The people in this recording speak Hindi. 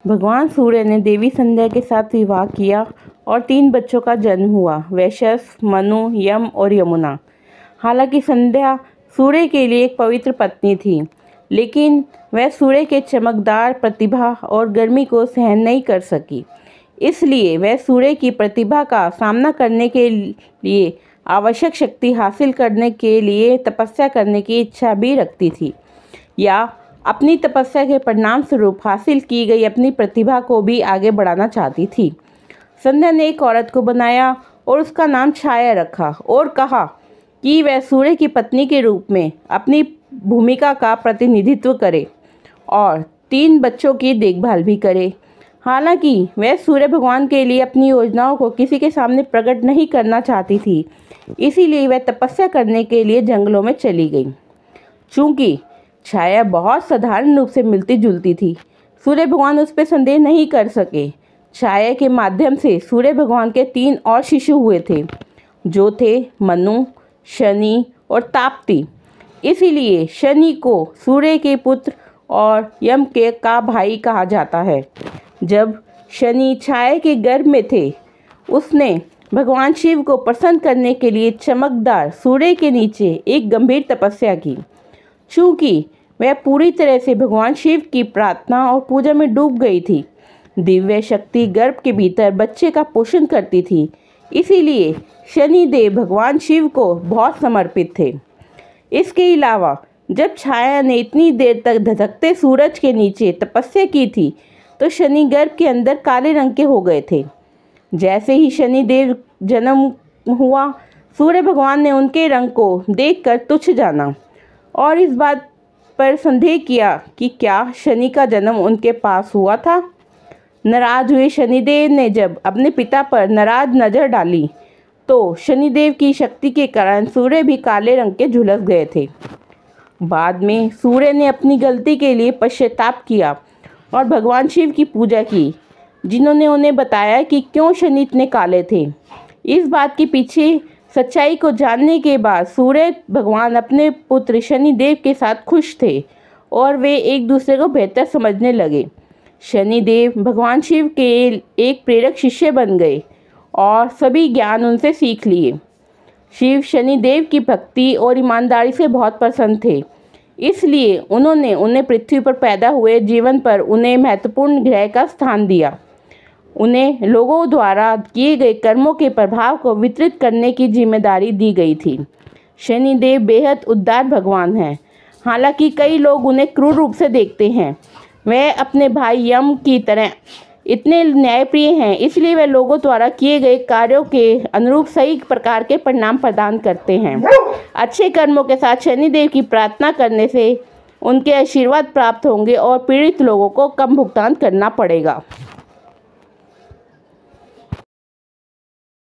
भगवान सूर्य ने देवी संध्या के साथ विवाह किया और 3 बच्चों का जन्म हुआ, वैशस, मनु, यम और यमुना। हालांकि संध्या सूर्य के लिए एक पवित्र पत्नी थी, लेकिन वह सूर्य के चमकदार प्रतिभा और गर्मी को सहन नहीं कर सकी। इसलिए वह सूर्य की प्रतिभा का सामना करने के लिए आवश्यक शक्ति हासिल करने के लिए तपस्या करने की इच्छा भी रखती थी, या अपनी तपस्या के परिणाम स्वरूप हासिल की गई अपनी प्रतिभा को भी आगे बढ़ाना चाहती थी। संध्या ने एक औरत को बनाया और उसका नाम छाया रखा और कहा कि वह सूर्य की पत्नी के रूप में अपनी भूमिका का प्रतिनिधित्व करे और 3 बच्चों की देखभाल भी करे। हालांकि वह सूर्य भगवान के लिए अपनी योजनाओं को किसी के सामने प्रकट नहीं करना चाहती थी, इसीलिए वह तपस्या करने के लिए जंगलों में चली गई। चूँकि छाया बहुत साधारण रूप से मिलती जुलती थी, सूर्य भगवान उस पर संदेह नहीं कर सके। छाया के माध्यम से सूर्य भगवान के 3 और शिशु हुए थे, जो थे मनु, शनि और ताप्ती। इसीलिए शनि को सूर्य के पुत्र और यम के का भाई कहा जाता है। जब शनि छाया के गर्भ में थे, उसने भगवान शिव को प्रसन्न करने के लिए चमकदार सूर्य के नीचे एक गंभीर तपस्या की। चूँकि वह पूरी तरह से भगवान शिव की प्रार्थना और पूजा में डूब गई थी, दिव्य शक्ति गर्भ के भीतर बच्चे का पोषण करती थी, इसीलिए शनिदेव भगवान शिव को बहुत समर्पित थे। इसके अलावा जब छाया ने इतनी देर तक धधकते सूरज के नीचे तपस्या की थी, तो शनि गर्भ के अंदर काले रंग के हो गए थे। जैसे ही शनिदेव जन्म हुआ, सूर्य भगवान ने उनके रंग को देखकर तुच्छ जाना और इस बात पर संदेह किया कि क्या शनि का जन्म उनके पास हुआ था। नाराज हुए शनिदेव ने जब अपने पिता पर नाराज नज़र डाली, तो शनिदेव की शक्ति के कारण सूर्य भी काले रंग के झुलस गए थे। बाद में सूर्य ने अपनी गलती के लिए पश्चाताप किया और भगवान शिव की पूजा की, जिन्होंने उन्हें बताया कि क्यों शनि इतने काले थे। इस बात के पीछे सच्चाई को जानने के बाद सूर्य भगवान अपने पुत्र शनिदेव के साथ खुश थे और वे एक दूसरे को बेहतर समझने लगे। शनिदेव भगवान शिव के एक प्रेरक शिष्य बन गए और सभी ज्ञान उनसे सीख लिए। शिव शनिदेव की भक्ति और ईमानदारी से बहुत प्रसन्न थे, इसलिए उन्होंने उन्हें पृथ्वी पर पैदा हुए जीवन पर उन्हें महत्वपूर्ण ग्रह का स्थान दिया। उन्हें लोगों द्वारा किए गए कर्मों के प्रभाव को वितरित करने की जिम्मेदारी दी गई थी। शनिदेव बेहद उदार भगवान हैं। हालांकि कई लोग उन्हें क्रूर रूप से देखते हैं। वह अपने भाई यम की तरह इतने न्यायप्रिय हैं, इसलिए वे लोगों द्वारा किए गए कार्यों के अनुरूप सही प्रकार के परिणाम प्रदान करते हैं। अच्छे कर्मों के साथ शनिदेव की प्रार्थना करने से उनके आशीर्वाद प्राप्त होंगे और पीड़ित लोगों को कम भुगतान करना पड़ेगा।